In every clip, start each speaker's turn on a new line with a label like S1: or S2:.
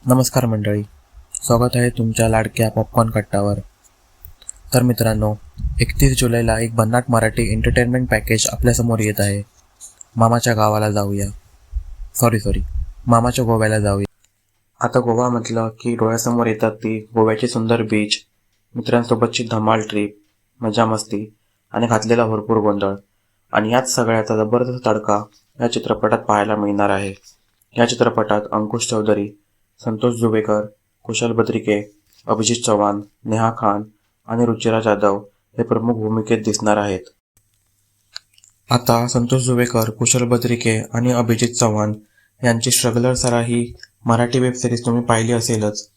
S1: नमस्कार मंडळी, स्वागत आहे तुमच्या लाडक्या पॉपकॉर्न कट्टावर. तर मित्रांनो, 31 जुलैला एक भन्नाट मराठी एंटरटेनमेंट पॅकेज आपल्यासमोर येत आहे. मामाच्या गावाला जाऊया, मामाच्या गोव्याला जाऊया. आता गोवा म्हटलं की डोळ्यासमोर येतात ती गोव्याची सुंदर बीच, मित्रांसोबतची धमाल ट्रिप, मजा मस्ती आणि घातलेला भरपूर गोंधळ. आणि याच सगळ्याचा जबरदस्त तडका या चित्रपटात पाहायला मिळणार आहे. या चित्रपटात अंकुश चौधरी, संतोष जुवेकर, कुशल बद्रिके, अभिजित चव्हाण, नेहा खान आणि रुचिरा जाधव हे प्रमुख भूमिकेत दिसणार आहेत. आता संतोष जुवेकर, कुशल बद्रिके आणि अभिजित चव्हाण यांची स्ट्रगलर सरा ही मराठी वेबसिरीज तुम्ही पाहिली असेलच.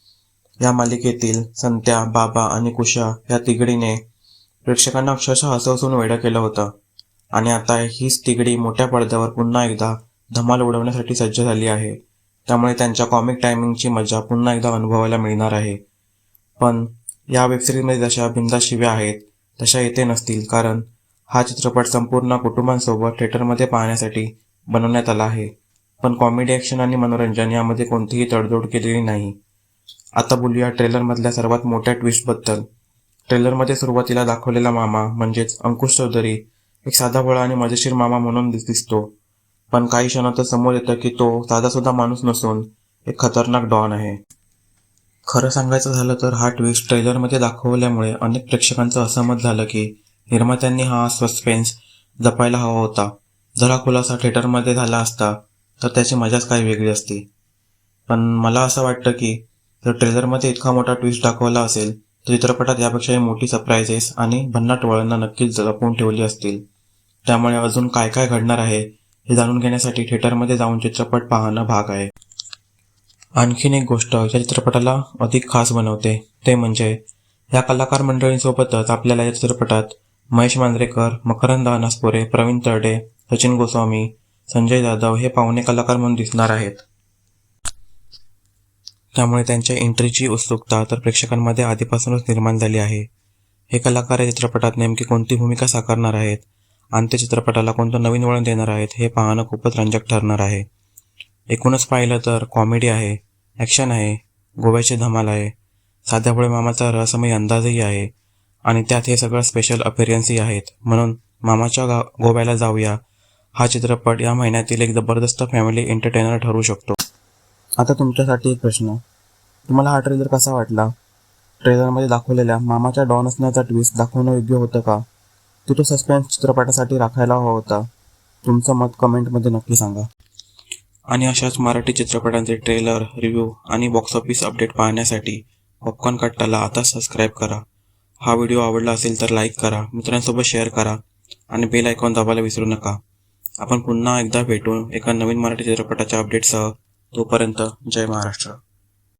S1: या मालिकेतील संत्या, बाबा आणि कुशा या तिघडीने प्रेक्षकांना अक्षरशः हसवून वेडं केलं होतं. आणि आता हीच तिघडी मोठ्या पडद्यावर पुन्हा एकदा धमाल उडवण्यासाठी सज्ज झाली आहे. त्यामुळे त्यांच्या कॉमिक टायमिंगची मजा पुन्हा एकदा अनुभवायला मिळणार आहे. पण या वेबसिरीजमध्ये जशा बिनधास्त शिव्या आहेत तशा येथे नसतील, कारण हा चित्रपट संपूर्ण कुटुंबांसोबत थिएटरमध्ये पाहण्यासाठी बनवण्यात आला आहे. पण कॉमेडी, ॲक्शन आणि मनोरंजन यामध्ये कोणतीही तडजोड केलेली नाही. आता बोलूया ट्रेलरमधल्या सर्वात मोठ्या ट्विस्टबद्दल. ट्रेलरमध्ये सुरुवातीला दाखवलेला मामा म्हणजेच अंकुश चौधरी एक साधाभोळा आणि मजेशीर मामा म्हणून दिसतो. पण काही क्षणातच समोर येतं की तो साधासुद्धा माणूस नसून एक खतरनाक डॉन आहे. खरं सांगायचं झालं तर हा ट्विस्ट ट्रेलरमध्ये दाखवल्यामुळे अनेक प्रेक्षकांचं असहमत झालं की निर्मात्यांनी हा सस्पेन्स जपायला हवा होता. जर हा खुलासा थिएटरमध्ये झाला असता तर त्याची मजाच काही वेगळी असती. पण मला असं वाटतं की जर ट्रेलरमध्ये इतका मोठा ट्विस्ट दाखवला असेल तर चित्रपटात यापेक्षाही मोठी सरप्राइजेस आणि भन्नाट वळणं नक्कीच जपून ठेवली असतील. त्यामुळे अजून काय काय घडणार आहे हे जाणून घेण्यासाठी थिएटरमध्ये जाऊन चित्रपट पाहणं भाग आहे. आणखीन एक गोष्ट या चित्रपटाला अधिक खास बनवते ते म्हणजे या कलाकार मंडळींसोबतच आपल्याला या चित्रपटात महेश मांजरेकर, मकरंद अनासपुरे, प्रवीण तरडे, सचिन गोस्वामी, संजय जाधव हे पाहुणे कलाकार म्हणून दिसणार आहेत. त्यामुळे त्यांच्या एंट्रीची उत्सुकता तर प्रेक्षकांमध्ये आधीपासूनच निर्माण झाली आहे. हे कलाकार या चित्रपटात नेमकी कोणती भूमिका साकारणार आहेत आणि ते चित्रपटाला कोणतं नवीन वळण देणार आहेत हे पाहणं खूपच रंजक ठरणार आहे. एकूणच पाहिलं तर कॉमेडी आहे, ॲक्शन आहे, गोव्याची धमाल आहे, साध्याभोळे मामाचा रहस्यमय अंदाजही आहे आणि त्यात हे सगळं स्पेशल अपीअरन्सही आहेत. म्हणून मामाच्या गोव्याला जाऊया हा चित्रपट या महिन्यातील एक जबरदस्त फॅमिली एंटरटेनर ठरू शकतो. आता तुमच्यासाठी एक प्रश्न, तुम्हाला हा ट्रेलर कसा वाटला? ट्रेलरमध्ये दाखवलेल्या मामाच्या डॉन असण्याचा ट्विस्ट दाखवणं योग्य होतं का? तो सस्पेन्स चित्रपटासाठी राखायला हवा होता? तुमचं मत कमेंटमध्ये नक्की सांगा. आणि अशाच मराठी चित्रपटांचे ट्रेलर, रिव्ह्यू आणि बॉक्स ऑफिस अपडेट पाहण्यासाठी पॉपकॉर्न कट्टाला आता सबस्क्राईब करा. हा व्हिडिओ आवडला असेल तर लाईक करा, मित्रांसोबत शेअर करा आणि बेल आयकॉन दाबायला विसरू नका. आपण पुन्हा एकदा भेटू एका नवीन मराठी चित्रपटाच्या अपडेटसह. तोपर्यंत जय महाराष्ट्र.